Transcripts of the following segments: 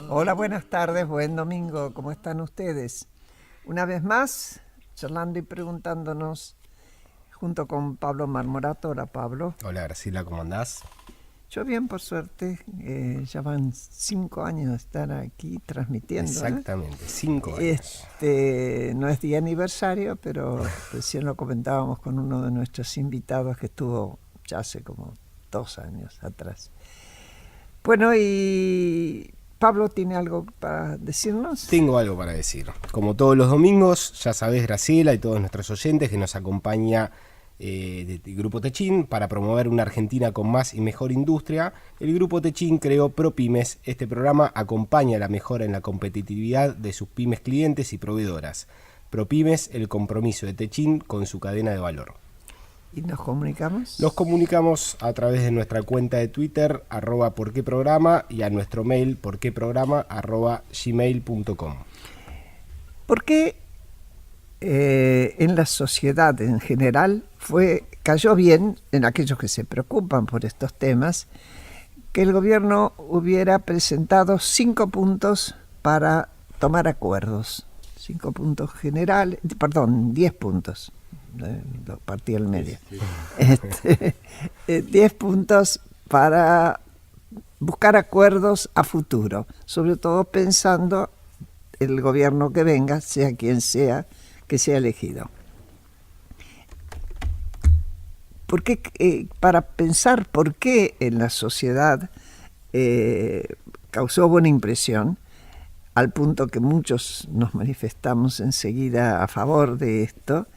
Hola, buenas tardes, buen domingo, ¿cómo están ustedes? Una vez más, charlando y preguntándonos junto con Pablo Marmorato. Hola, Pablo. Hola, Graciela, ¿cómo andás? Yo bien, por suerte, ya van 5 años de estar aquí transmitiendo. Exactamente, 5 años. No es día aniversario, pero recién lo comentábamos con uno de nuestros invitados que estuvo ya hace como 2 años atrás. Bueno, y Pablo tiene algo para decirnos. Tengo algo para decir. Como todos los domingos, ya sabés, Graciela y todos nuestros oyentes, que nos acompaña del Grupo Techin para promover una Argentina con más y mejor industria. El Grupo Techin creó ProPymes. Este programa acompaña la mejora en la competitividad de sus pymes clientes y proveedoras. ProPymes, el compromiso de Techin con su cadena de valor. ¿Y nos comunicamos? Nos comunicamos a través de nuestra cuenta de Twitter, @porqueprograma, y a nuestro mail, porqueprograma@gmail.com. ¿Por qué en la sociedad en general cayó bien, en aquellos que se preocupan por estos temas, que el gobierno hubiera presentado 5 puntos para tomar acuerdos? 5 puntos generales, 10 puntos. Lo partí al medio. 10 puntos para buscar acuerdos a futuro, sobre todo pensando el gobierno que venga, sea quien sea, que sea elegido. Para pensar por qué en la sociedad causó buena impresión, al punto que muchos nos manifestamos enseguida a favor de esto,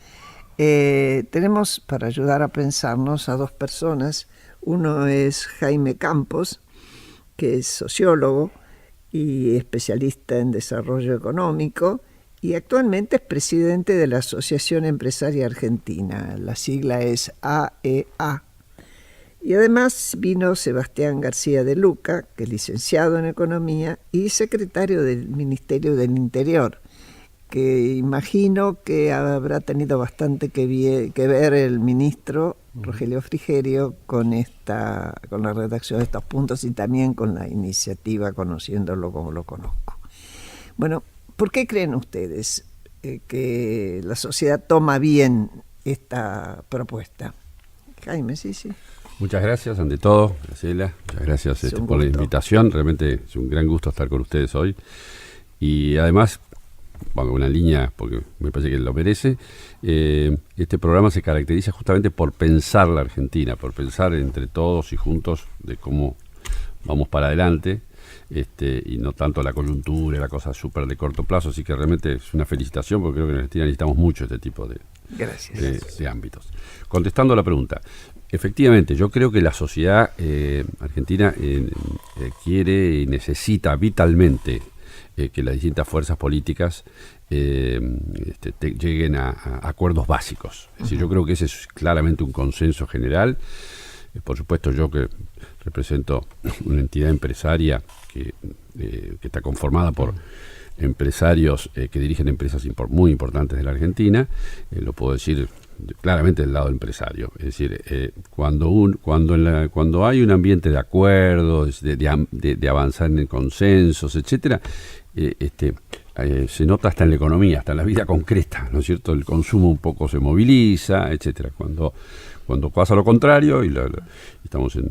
tenemos para ayudar a pensarnos a 2 personas. Uno es Jaime Campos, que es sociólogo y especialista en desarrollo económico, y actualmente es presidente de la Asociación Empresaria Argentina. La sigla es AEA. Y además vino Sebastián García de Luca, que es licenciado en Economía y secretario del Ministerio del Interior, que imagino que habrá tenido bastante que ver el ministro Rogelio Frigerio con la redacción de estos puntos y también con la iniciativa, conociéndolo como lo conozco. Bueno, ¿por qué creen ustedes que la sociedad toma bien esta propuesta? Jaime, sí. Muchas gracias, ante todo, Graciela. Muchas gracias por la invitación. Realmente es un gran gusto estar con ustedes hoy. Y además, pongo una línea porque me parece que lo merece. Este programa se caracteriza justamente por pensar la Argentina, por pensar entre todos y juntos de cómo vamos para adelante, y no tanto la coyuntura, la cosa súper de corto plazo. Así que realmente es una felicitación, porque creo que en Argentina necesitamos mucho este tipo de ámbitos. Contestando a la pregunta, efectivamente, yo creo que la sociedad argentina quiere y necesita vitalmente que las distintas fuerzas políticas lleguen a acuerdos básicos. Es decir, yo creo que ese es claramente un consenso general. Por supuesto, yo que represento una entidad empresaria que está conformada por empresarios que dirigen empresas muy importantes de la Argentina, lo puedo decir claramente del lado empresario. Es decir, cuando hay un ambiente de acuerdos, de avanzar en consensos, etcétera, se nota hasta en la economía, hasta en la vida concreta, ¿no es cierto? El consumo un poco se moviliza, etcétera. Cuando pasa lo contrario y estamos en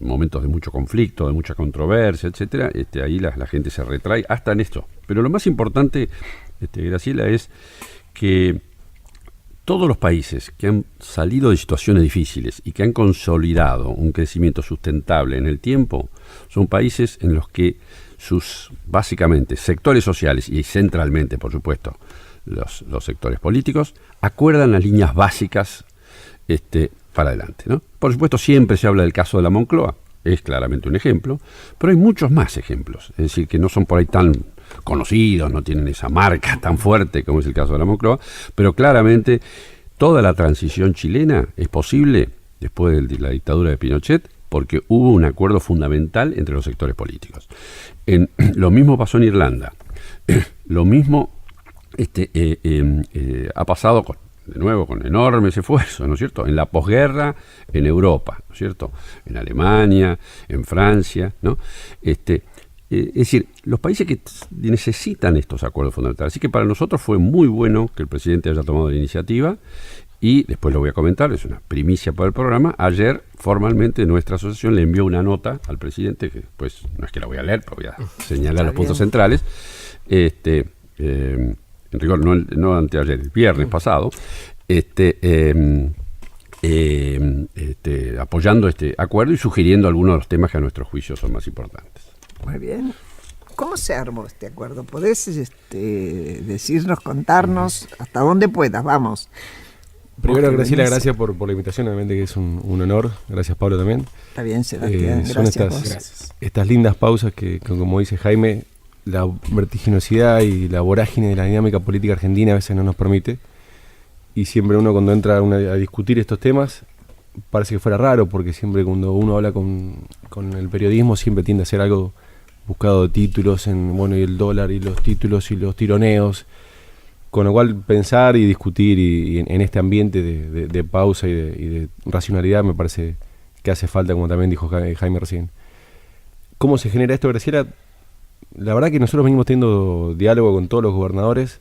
momentos de mucho conflicto, de mucha controversia, etcétera, ahí la gente se retrae hasta en esto. Pero lo más importante, Graciela, es que todos los países que han salido de situaciones difíciles y que han consolidado un crecimiento sustentable en el tiempo son países en los que sus, básicamente, sectores sociales y centralmente, por supuesto, los sectores políticos, acuerdan las líneas básicas para adelante, ¿no? Por supuesto, siempre se habla del caso de la Moncloa, es claramente un ejemplo, pero hay muchos más ejemplos, es decir, que no son por ahí tan conocidos, no tienen esa marca tan fuerte como es el caso de la Moncloa, pero claramente toda la transición chilena es posible después de la dictadura de Pinochet, porque hubo un acuerdo fundamental entre los sectores políticos. Lo mismo pasó en Irlanda, lo mismo ha pasado de nuevo con enormes esfuerzos, ¿no es cierto?, en la posguerra en Europa, ¿no es cierto?, en Alemania, en Francia, ¿no? Es decir, los países que necesitan estos acuerdos fundamentales. Así que para nosotros fue muy bueno que el presidente haya tomado la iniciativa y después lo voy a comentar, es una primicia para el programa. Ayer formalmente nuestra asociación le envió una nota al presidente, que pues no es que la voy a leer, pero voy a señalar los puntos centrales. En rigor, no anteayer, el viernes pasado, apoyando este acuerdo y sugiriendo algunos de los temas que a nuestro juicio son más importantes. Muy bien. ¿Cómo se armó este acuerdo? ¿Podés decirnos, contarnos hasta dónde puedas? Vamos. Primero, Graciela, gracias por la invitación, obviamente que es un honor. Gracias, Pablo, también. Está bien, Sebastián, son gracias. estas lindas pausas que, como dice Jaime, la vertiginosidad y la vorágine de la dinámica política argentina a veces no nos permite. Y siempre uno, cuando entra a discutir estos temas, parece que fuera raro, porque siempre cuando uno habla con el periodismo siempre tiende a ser algo buscado de títulos, y el dólar y los títulos y los tironeos. Con lo cual pensar y discutir y en este ambiente de pausa y de racionalidad me parece que hace falta, como también dijo Jaime recién. ¿Cómo se genera esto, Graciela? La verdad que nosotros venimos teniendo diálogo con todos los gobernadores,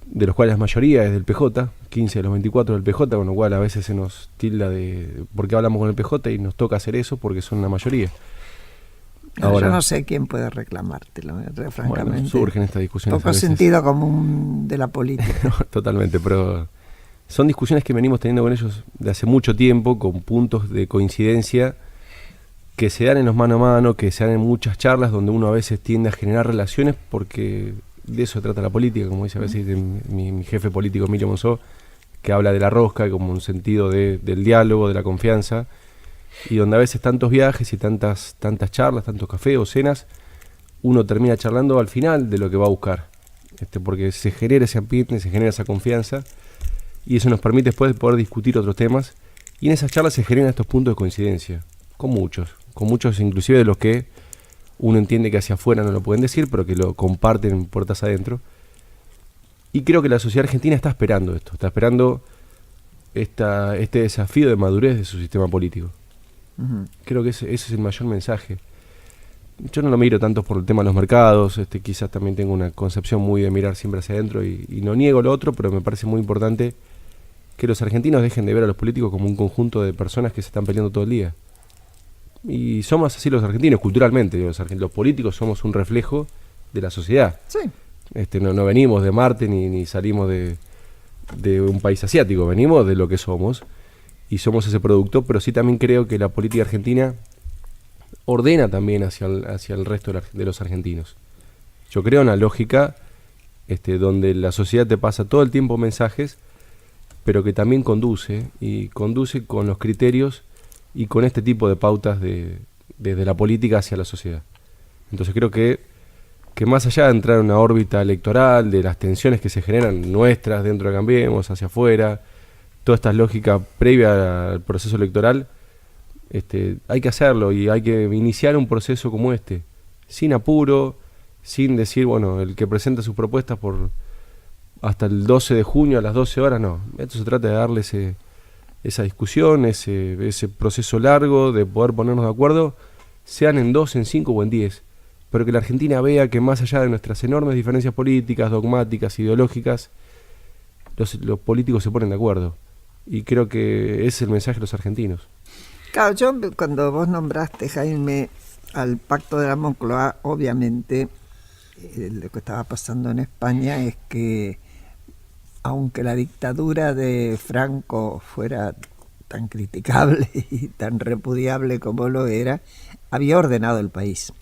de los cuales la mayoría es del PJ, 15 de los 24 del PJ, con lo cual a veces se nos tilda de por qué hablamos con el PJ y nos toca hacer eso porque son la mayoría. Ahora, yo no sé quién puede reclamártelo, francamente. Bueno, surgen estas discusiones. Poco sentido común de la política. No, totalmente, pero son discusiones que venimos teniendo con ellos de hace mucho tiempo, con puntos de coincidencia que se dan en los mano a mano, que se dan en muchas charlas donde uno a veces tiende a generar relaciones porque de eso trata la política, como dice a veces mi jefe político Emilio Monzó, que habla de la rosca como un sentido del diálogo, de la confianza, y donde a veces tantos viajes y tantas charlas, tantos cafés o cenas, uno termina charlando al final de lo que va a buscar, porque se genera ese ambiente, se genera esa confianza, y eso nos permite después poder discutir otros temas, y en esas charlas se generan estos puntos de coincidencia, con muchos inclusive de los que uno entiende que hacia afuera no lo pueden decir, pero que lo comparten puertas adentro. Y creo que la sociedad argentina está esperando esto, está esperando este desafío de madurez de su sistema político. Uh-huh. Creo que ese es el mayor mensaje. Yo no lo miro tanto por el tema de los mercados, quizás también tengo una concepción muy de mirar siempre hacia adentro y no niego lo otro, pero me parece muy importante que los argentinos dejen de ver a los políticos como un conjunto de personas que se están peleando todo el día. Y somos así los argentinos, culturalmente. Los políticos somos un reflejo de la sociedad. Sí. No venimos de Marte ni salimos de un país asiático, venimos de lo que somos y somos ese producto, pero sí también creo que la política argentina ordena también hacia el resto de los argentinos. Yo creo en la lógica donde la sociedad te pasa todo el tiempo mensajes, pero que también conduce con los criterios y con este tipo de pautas desde la política hacia la sociedad. Entonces creo que más allá de entrar en una órbita electoral, de las tensiones que se generan nuestras dentro de Cambiemos, hacia afuera, toda esta lógica previa al proceso electoral, hay que hacerlo y hay que iniciar un proceso como sin apuro, sin decir, el que presenta sus propuestas hasta el 12 de junio a las 12 horas, no. Esto se trata de darle esa discusión, ese proceso largo de poder ponernos de acuerdo, sean en 2, en 5 o en 10, pero que la Argentina vea que más allá de nuestras enormes diferencias políticas, dogmáticas, ideológicas, los políticos se ponen de acuerdo. Y creo que ese es el mensaje de los argentinos. Claro, yo cuando vos nombraste, Jaime, al Pacto de la Moncloa, obviamente lo que estaba pasando en España es que aunque la dictadura de Franco fuera tan criticable y tan repudiable como lo era, había ordenado el país.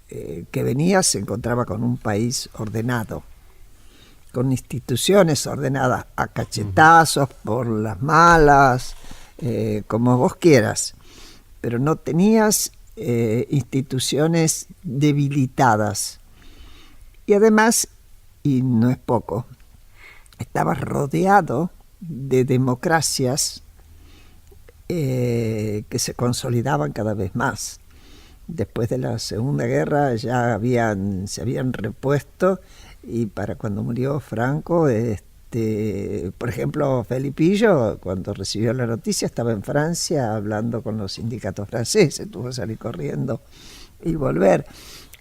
Que venía se encontraba con un país ordenado, con instituciones ordenadas a cachetazos, por las malas, como vos quieras, pero no tenías instituciones debilitadas. Y además, y no es poco, estabas rodeado de democracias que se consolidaban cada vez más. Después de la Segunda Guerra ya se habían repuesto, y para cuando murió Franco, por ejemplo, Felipillo, cuando recibió la noticia, estaba en Francia hablando con los sindicatos franceses, tuvo que salir corriendo y volver,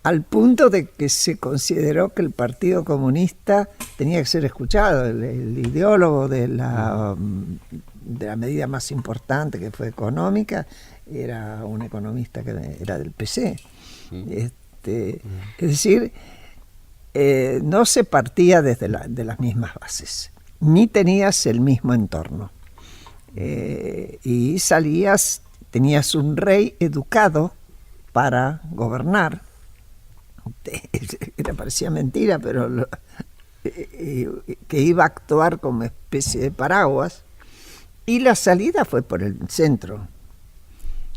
al punto de que se consideró que el Partido Comunista tenía que ser escuchado. El ideólogo de la medida más importante, que fue económica, era un economista que era del PC. Es decir, no se partía desde de las mismas bases, ni tenías el mismo entorno. Y tenías un rey educado para gobernar. Parecía mentira, pero que iba a actuar como especie de paraguas, y la salida fue por el centro.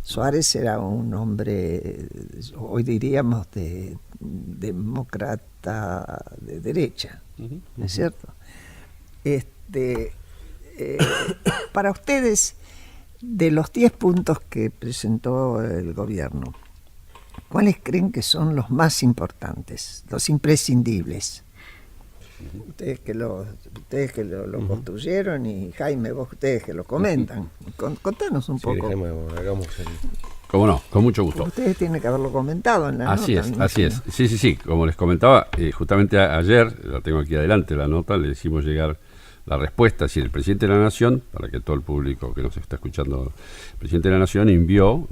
Suárez era un hombre, hoy diríamos, de demócrata de derecha, ¿no es cierto? Para ustedes, de los 10 puntos que presentó el gobierno, ¿cuáles creen que son los más importantes, los imprescindibles? Ustedes que lo construyeron, y Jaime, vos ustedes que lo comentan. Contanos un poco. Jaime, hagamos Cómo no, con mucho gusto. Ustedes tienen que haberlo comentado en la Así nota. es, así es. Sí. Como les comentaba, justamente ayer, la tengo aquí adelante la nota, le hicimos llegar la respuesta. Si el presidente de la Nación, para que todo el público que nos está escuchando, el presidente de la Nación envió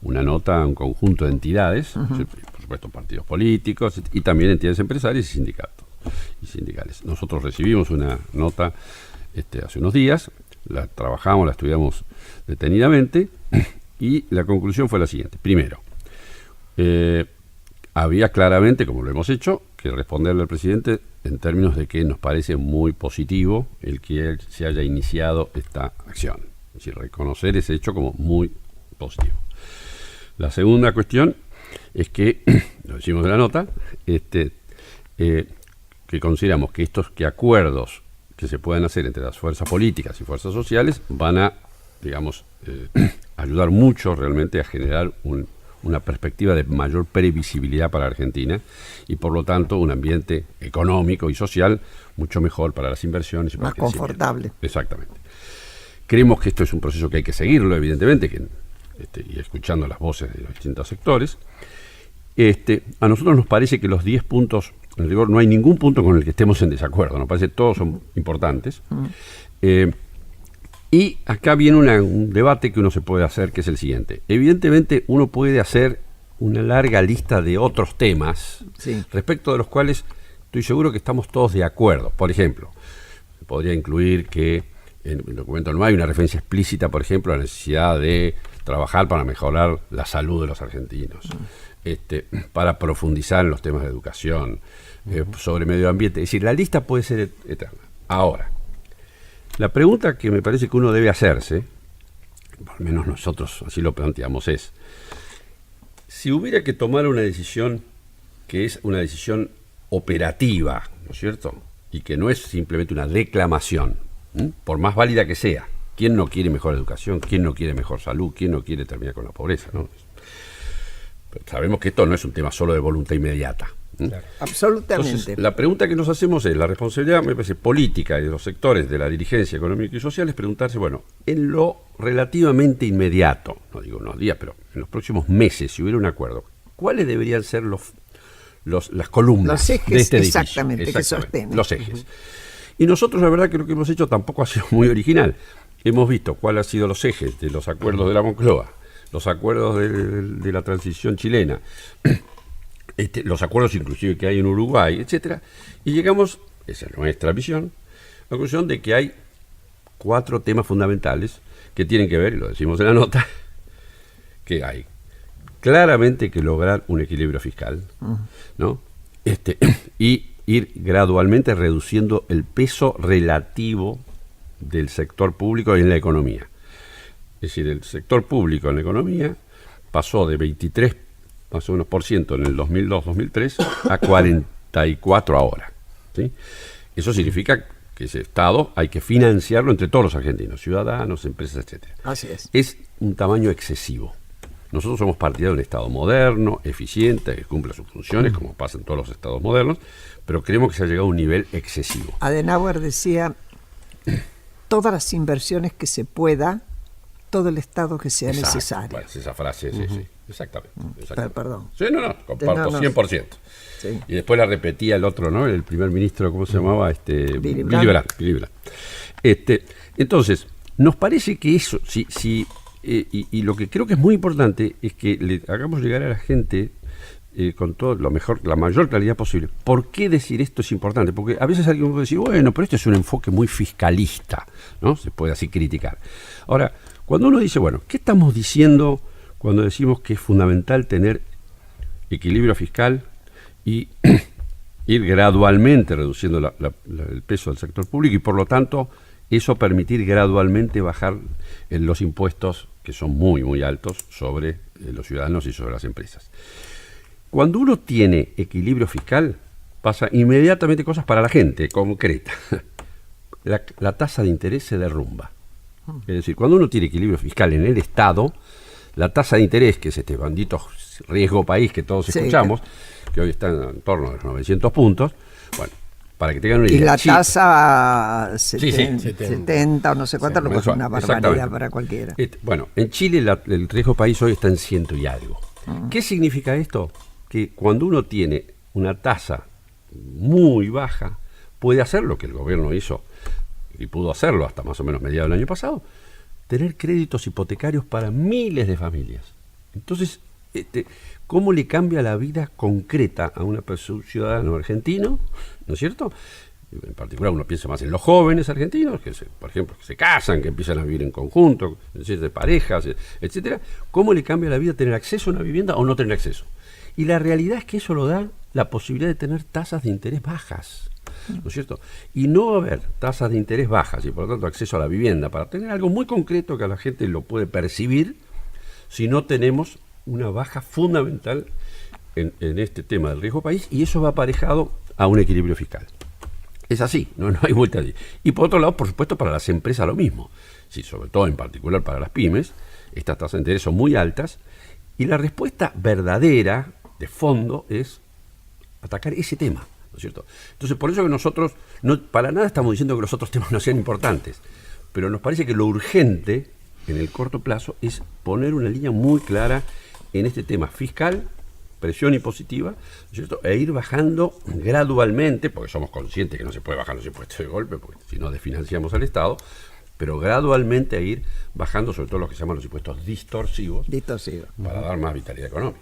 una nota a un conjunto de entidades, por supuesto partidos políticos y también entidades empresarias y sindicatos y sindicales. Nosotros recibimos una nota hace unos días, la trabajamos, la estudiamos detenidamente, y la conclusión fue la siguiente. Primero, había claramente, como lo hemos hecho, que responderle al presidente en términos de que nos parece muy positivo el que se haya iniciado esta acción. Es decir, reconocer ese hecho como muy positivo. La segunda cuestión es que, lo decimos en la nota, que consideramos que estos acuerdos que se pueden hacer entre las fuerzas políticas y fuerzas sociales van a, digamos, ayudar mucho realmente a generar una perspectiva de mayor previsibilidad para Argentina y por lo tanto un ambiente económico y social mucho mejor para las inversiones y para más confortable. Exactamente. Creemos que esto es un proceso que hay que seguirlo, evidentemente, y escuchando las voces de los distintos sectores. A nosotros nos parece que los 10 puntos, en rigor, no hay ningún punto con el que estemos en desacuerdo, nos parece que todos son importantes. Y acá viene un debate que uno se puede hacer, que es el siguiente. Evidentemente uno puede hacer una larga lista de otros temas, sí, respecto de los cuales estoy seguro que estamos todos de acuerdo. Por ejemplo, se podría incluir que en el documento no hay una referencia explícita, por ejemplo, a la necesidad de trabajar para mejorar la salud de los argentinos, para profundizar en los temas de educación, sobre medio ambiente. Es decir, la lista puede ser eterna. Ahora, la pregunta que me parece que uno debe hacerse, por lo menos nosotros así lo planteamos, es: si hubiera que tomar una decisión que es una decisión operativa, ¿no es cierto? Y que no es simplemente una declamación, por más válida que sea. ¿Quién no quiere mejor educación? ¿Quién no quiere mejor salud? ¿Quién no quiere terminar con la pobreza? ¿No? Pero sabemos que esto no es un tema solo de voluntad inmediata. Claro. Absolutamente. Entonces, la pregunta que nos hacemos es, la responsabilidad, me parece, política y de los sectores de la dirigencia económica y social es preguntarse, bueno, en lo relativamente inmediato, no digo unos días, pero en los próximos meses, si hubiera un acuerdo, ¿cuáles deberían ser las columnas los ejes, de este edificio? Exactamente, que sostienen. Los ejes. Y nosotros, la verdad, que lo que hemos hecho tampoco ha sido muy original. Hemos visto cuáles han sido los ejes de los acuerdos de la Moncloa, los acuerdos de la transición chilena, los acuerdos inclusive que hay en Uruguay, etcétera, y llegamos, esa es nuestra visión, a la conclusión de que hay 4 temas fundamentales que tienen que ver, y lo decimos en la nota, que hay claramente que lograr un equilibrio fiscal, ¿no? Y ir gradualmente reduciendo el peso relativo del sector público en la economía. Es decir, el sector público en la economía pasó de 23 más o menos por ciento en el 2002-2003 a 44 ahora, ¿sí? Eso significa que ese Estado hay que financiarlo entre todos los argentinos, ciudadanos, empresas, etcétera. Así es. Es un tamaño excesivo. Nosotros somos partidarios de un Estado moderno, eficiente, que cumpla sus funciones, como pasa en todos los Estados modernos, pero creemos que se ha llegado a un nivel excesivo. Adenauer decía, todas las inversiones que se pueda, todo el Estado que sea necesario. Bueno, esa frase, sí. Exactamente. Perdón. Sí, no, comparto No, 100%. Sí. Y después la repetía el otro, ¿no? El primer ministro, ¿cómo se llamaba? Billy Billy Brandt. Entonces, nos parece que eso, y lo que creo que es muy importante es que le hagamos llegar a la gente con todo lo mejor, la mayor claridad posible. ¿Por qué decir esto es importante? Porque a veces alguien puede decir, bueno, pero esto es un enfoque muy fiscalista, ¿no? Se puede así criticar. Ahora, cuando uno dice, bueno, ¿qué estamos diciendo cuando decimos que es fundamental tener equilibrio fiscal y ir gradualmente reduciendo el peso del sector público y por lo tanto eso permitir gradualmente bajar los impuestos que son muy, muy altos sobre los ciudadanos y sobre las empresas? Cuando uno tiene equilibrio fiscal, pasa inmediatamente cosas para la gente, concreta. La tasa de interés se derrumba. Es decir, cuando uno tiene equilibrio fiscal en el Estado, la tasa de interés, que es este bandito riesgo país que todos escuchamos, que hoy está en torno a los 900 puntos, bueno, para que tengan una idea. Y la tasa 70 o no sé cuánto, lo que es una barbaridad exactamente. para cualquiera. Bueno, en Chile el riesgo país hoy está en 100 y algo. ¿Qué significa esto? Que cuando uno tiene una tasa muy baja, puede hacer lo que el gobierno hizo, y pudo hacerlo hasta más o menos mediados del año pasado, tener créditos hipotecarios para miles de familias. Entonces, ¿cómo le cambia la vida concreta a una persona, un ciudadano argentino? ¿No es cierto? En particular uno piensa más en los jóvenes argentinos, que por ejemplo, que se casan, que empiezan a vivir en conjunto, de parejas, etcétera. ¿Cómo le cambia la vida tener acceso a una vivienda o no tener acceso? Y la realidad es que eso lo da la posibilidad de tener tasas de interés bajas, ¿no es cierto? Y no haber tasas de interés bajas y por lo tanto acceso a la vivienda para tener algo muy concreto que a la gente lo puede percibir si no tenemos una baja fundamental en este tema del riesgo país, y eso va aparejado a un equilibrio fiscal. Es así, no hay vuelta allí. Y por otro lado, por supuesto, para las empresas lo mismo. Sí, sobre todo en particular para las pymes, estas tasas de interés son muy altas, y la respuesta verdadera, de fondo, es atacar ese tema, ¿no es cierto? Entonces, por eso que nosotros, no para nada estamos diciendo que los otros temas no sean importantes, pero nos parece que lo urgente, en el corto plazo, es poner una línea muy clara en este tema fiscal, presión impositiva, ¿no es cierto? E ir bajando gradualmente, porque somos conscientes que no se puede bajar los impuestos de golpe, porque si no desfinanciamos al Estado, pero gradualmente a ir bajando sobre todo lo que se llaman los impuestos distorsivos, para dar más vitalidad económica.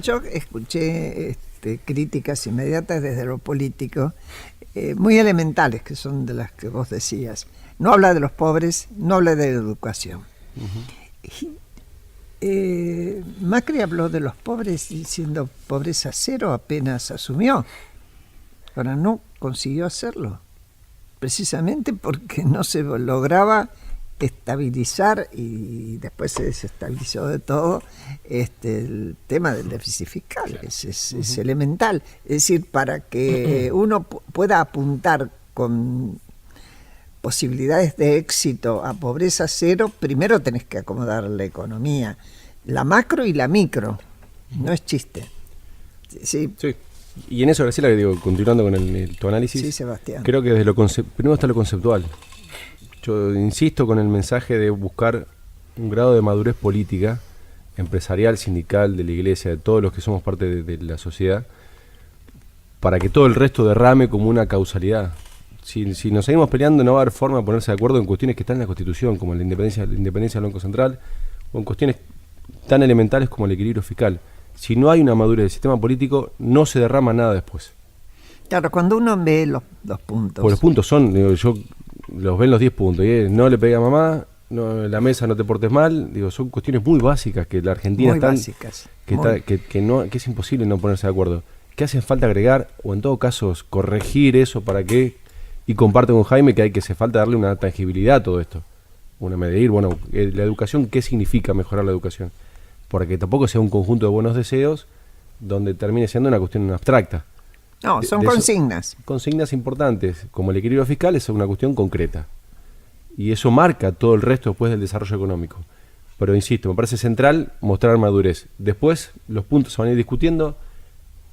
Yo escuché críticas inmediatas desde lo político, muy elementales, que son de las que vos decías. No habla de los pobres, no habla de educación. Macri habló de los pobres diciendo pobreza cero apenas asumió. Ahora no consiguió hacerlo, precisamente porque no se lograba estabilizar, y después se desestabilizó de todo el tema del déficit fiscal. Claro. Es elemental. Es decir, para que uno pueda apuntar con posibilidades de éxito a pobreza cero, primero tenés que acomodar la economía, la macro y la micro. No es chiste. Sí. Y en eso, Graciela, que digo, continuando con tu análisis, sí, Sebastián, creo que desde primero está lo conceptual. Yo insisto con el mensaje de buscar un grado de madurez política, empresarial, sindical, de la iglesia, de todos los que somos parte de la sociedad, para que todo el resto derrame como una causalidad. Si nos seguimos peleando, no va a haber forma de ponerse de acuerdo en cuestiones que están en la Constitución, como la independencia del Banco Central, o en cuestiones tan elementales como el equilibrio fiscal. Si no hay una madurez del sistema político, no se derrama nada después. Claro, cuando uno ve los puntos. Pues los puntos son, yo los ven los 10 puntos, no le pegue a mamá, no, la mesa no te portes mal, son cuestiones muy básicas que la Argentina muy están, básicas, que es imposible no ponerse de acuerdo. ¿Qué hace falta agregar, o en todo caso corregir eso para que, y comparto con Jaime que hace falta darle una tangibilidad a todo esto, una medir, la educación, ¿qué significa mejorar la educación? Para que tampoco sea un conjunto de buenos deseos donde termine siendo una cuestión abstracta. No, son consignas. Consignas importantes, como el equilibrio fiscal, es una cuestión concreta. Y eso marca todo el resto después del desarrollo económico. Pero insisto, me parece central mostrar madurez. Después, los puntos se van a ir discutiendo.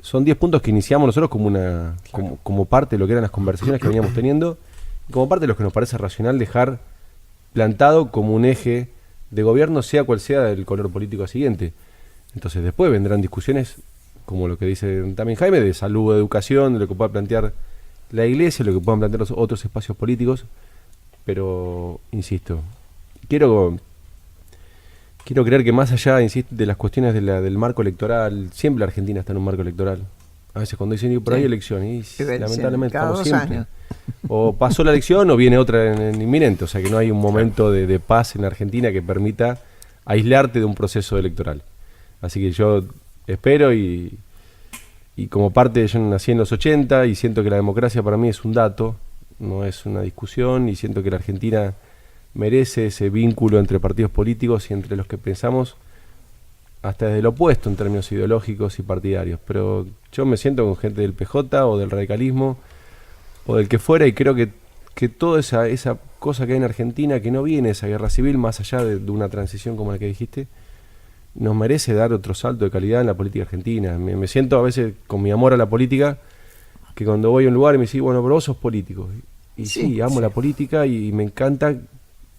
Son 10 puntos que iniciamos nosotros como parte de lo que eran las conversaciones que veníamos teniendo, como parte de lo que nos parece racional dejar plantado como un eje de gobierno, sea cual sea el color político siguiente. Entonces después vendrán discusiones como lo que dice también Jaime, de salud, de educación, de lo que pueda plantear la iglesia, lo que puedan plantear los otros espacios políticos, pero insisto, quiero creer que más allá, insisto, de las cuestiones del marco electoral, siempre la Argentina está en un marco electoral. A veces cuando dicen por ahí elección, y lamentablemente cada estamos 2 siempre. años. O pasó la elección o viene otra en inminente, o sea que no hay un momento de paz en la Argentina que permita aislarte de un proceso electoral. Así que yo espero y como parte, yo nací en los 80 y siento que la democracia para mí es un dato, no es una discusión, y siento que la Argentina merece ese vínculo entre partidos políticos y entre los que pensamos hasta desde lo opuesto en términos ideológicos y partidarios. Pero yo me siento con gente del PJ o del radicalismo o del que fuera, y creo que toda esa cosa que hay en Argentina, que no viene esa guerra civil, más allá de una transición como la que dijiste, nos merece dar otro salto de calidad en la política argentina. Me siento a veces con mi amor a la política, que cuando voy a un lugar y me dicen, bueno, pero vos sos político. Y sí, amo la política y me encanta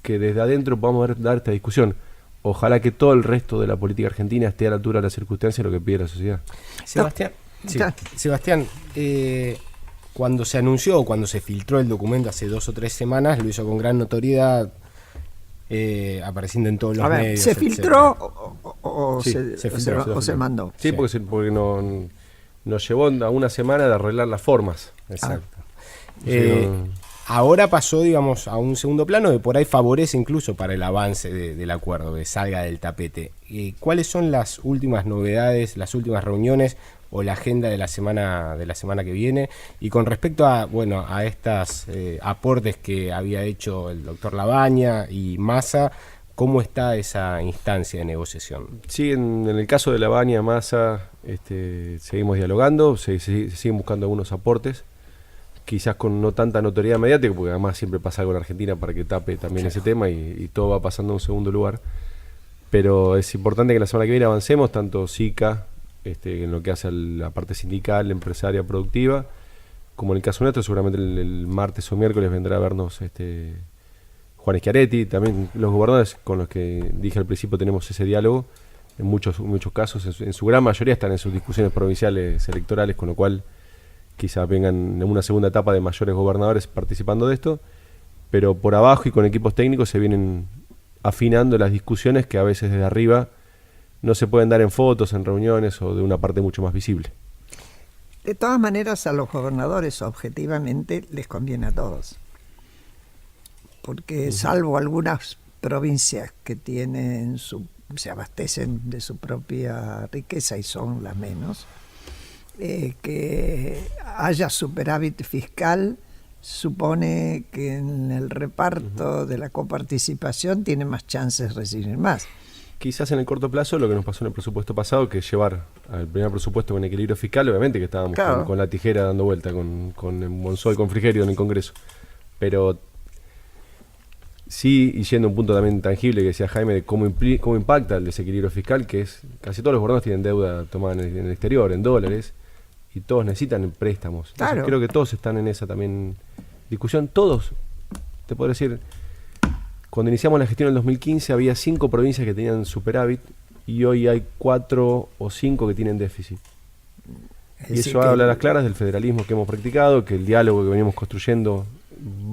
que desde adentro podamos dar esta discusión. Ojalá que todo el resto de la política argentina esté a la altura de las circunstancias de lo que pide la sociedad. Sebastián, cuando se anunció, cuando se filtró el documento hace 2 o 3 semanas, lo hizo con gran notoriedad, apareciendo en todos los medios. ¿Se filtró o Sí, se mandó? Sí, porque nos llevó a una semana de arreglar las formas. Exacto. Ahora pasó, digamos, a un segundo plano, de por ahí favorece incluso para el avance del acuerdo, que salga del tapete. ¿Cuáles son las últimas novedades, las últimas reuniones o la agenda de la semana que viene? Y con respecto a estas aportes que había hecho el doctor Labaña y Massa, ¿cómo está esa instancia de negociación? Sí, en el caso de Labaña, Massa, seguimos dialogando, se siguen buscando algunos aportes, quizás con no tanta notoriedad mediática, porque además siempre pasa algo en Argentina para que tape también ese tema y todo va pasando a un segundo lugar. Pero es importante que la semana que viene avancemos, tanto SICA, en lo que hace a la parte sindical, empresaria, productiva, como en el caso nuestro, seguramente el martes o miércoles vendrá a vernos Juan Schiaretti, también los gobernadores con los que dije al principio tenemos ese diálogo, en muchos casos, en su gran mayoría están en sus discusiones provinciales electorales, con lo cual quizás vengan en una segunda etapa de mayores gobernadores participando de esto, pero por abajo y con equipos técnicos se vienen afinando las discusiones que a veces desde arriba no se pueden dar en fotos, en reuniones o de una parte mucho más visible. De todas maneras, a los gobernadores objetivamente les conviene a todos, porque salvo algunas provincias que se abastecen de su propia riqueza y son las menos, que haya superávit fiscal supone que en el reparto de la coparticipación tiene más chances de recibir más. Quizás en el corto plazo lo que nos pasó en el presupuesto pasado, que llevar al primer presupuesto con equilibrio fiscal, obviamente que estábamos con la tijera dando vuelta, con el Monzó y con Frigerio en el Congreso. Pero sí, y yendo a un punto también tangible que decía Jaime, de cómo impacta el desequilibrio fiscal, que es, casi todos los gobiernos tienen deuda tomada en el exterior, en dólares, y todos necesitan préstamos. Entonces, creo que todos están en esa también discusión. Todos, te puedo decir, cuando iniciamos la gestión en el 2015 había 5 provincias que tenían superávit y hoy hay 4 o 5 que tienen déficit. Y eso habla a las claras del federalismo que hemos practicado, que el diálogo que venimos construyendo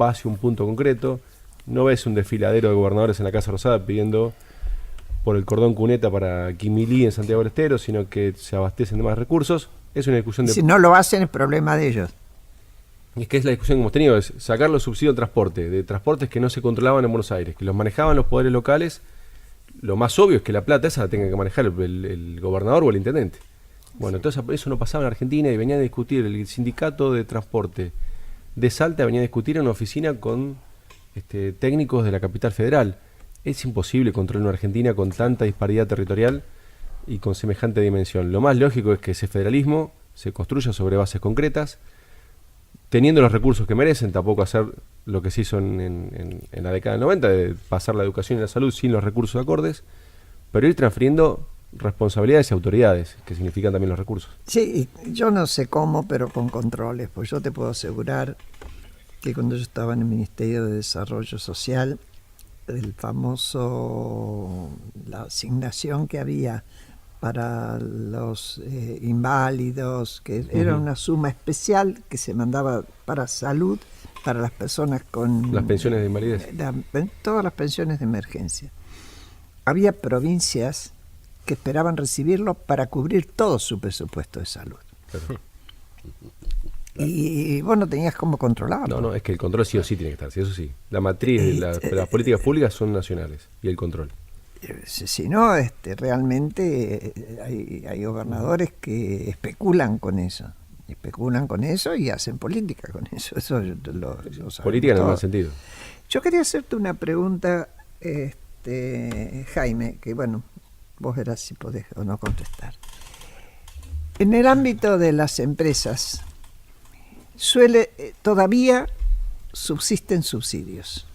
va hacia un punto concreto. No ves un desfiladero de gobernadores en la Casa Rosada pidiendo por el cordón cuneta para Quimilí en Santiago del Estero, sino que se abastecen de más recursos. Es una discusión Si no lo hacen, es problema de ellos. Y es que es la discusión que hemos tenido, es sacar los subsidios de transportes que no se controlaban en Buenos Aires, que los manejaban los poderes locales. Lo más obvio es que la plata esa la tenga que manejar el gobernador o el intendente. Bueno, entonces eso no pasaba en Argentina y venía a discutir el sindicato de transporte de Salta, venía a discutir en una oficina con técnicos de la capital federal. Es imposible controlar una Argentina con tanta disparidad territorial y con semejante dimensión. Lo más lógico es que ese federalismo se construya sobre bases concretas, teniendo los recursos que merecen, tampoco hacer lo que se hizo en la década del 90, de pasar la educación y la salud sin los recursos acordes, pero ir transfiriendo responsabilidades y autoridades, que significan también los recursos. Sí, yo no sé cómo, pero con controles, pues yo te puedo asegurar que cuando yo estaba en el Ministerio de Desarrollo Social, la asignación que había para los inválidos, que era una suma especial que se mandaba para salud, para las personas con... Las pensiones de invalidez. Todas las pensiones de emergencia. Había provincias que esperaban recibirlo para cubrir todo su presupuesto de salud. Claro. Y vos no tenías cómo controlarlo. No, es que el control sí o sí tiene que estar, sí, eso sí. La matriz de las políticas públicas son nacionales, y el control. Si no, realmente hay gobernadores que especulan con eso. Especulan con eso y hacen política con eso. Eso lo Política en el todo. mal sentido. Yo quería hacerte una pregunta, Jaime, que bueno, vos verás si podés o no contestar. En el ámbito de las empresas, todavía subsisten subsidios.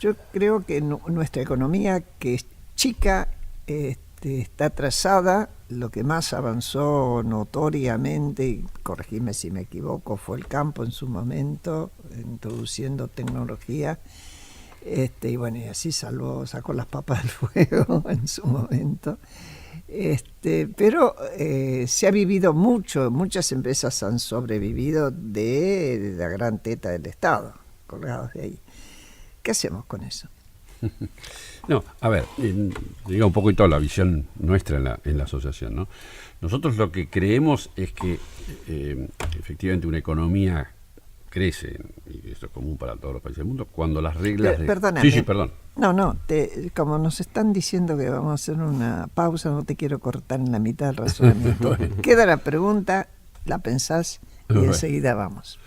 Yo creo que nuestra economía, que es chica, está atrasada. Lo que más avanzó notoriamente, y corregime si me equivoco, fue el campo en su momento, introduciendo tecnología. Y bueno, y así sacó las papas del fuego en su momento. Pero se ha vivido mucho, muchas empresas han sobrevivido de la gran teta del Estado, colgados de ahí. ¿Qué hacemos con eso? No, a ver, diga un poquito la visión nuestra en la asociación, ¿no? Nosotros lo que creemos es que efectivamente una economía crece, y esto es común para todos los países del mundo, cuando las reglas... Perdóname. Sí, perdón. No, como nos están diciendo que vamos a hacer una pausa, no te quiero cortar en la mitad del razonamiento. Queda la pregunta, la pensás y enseguida vamos.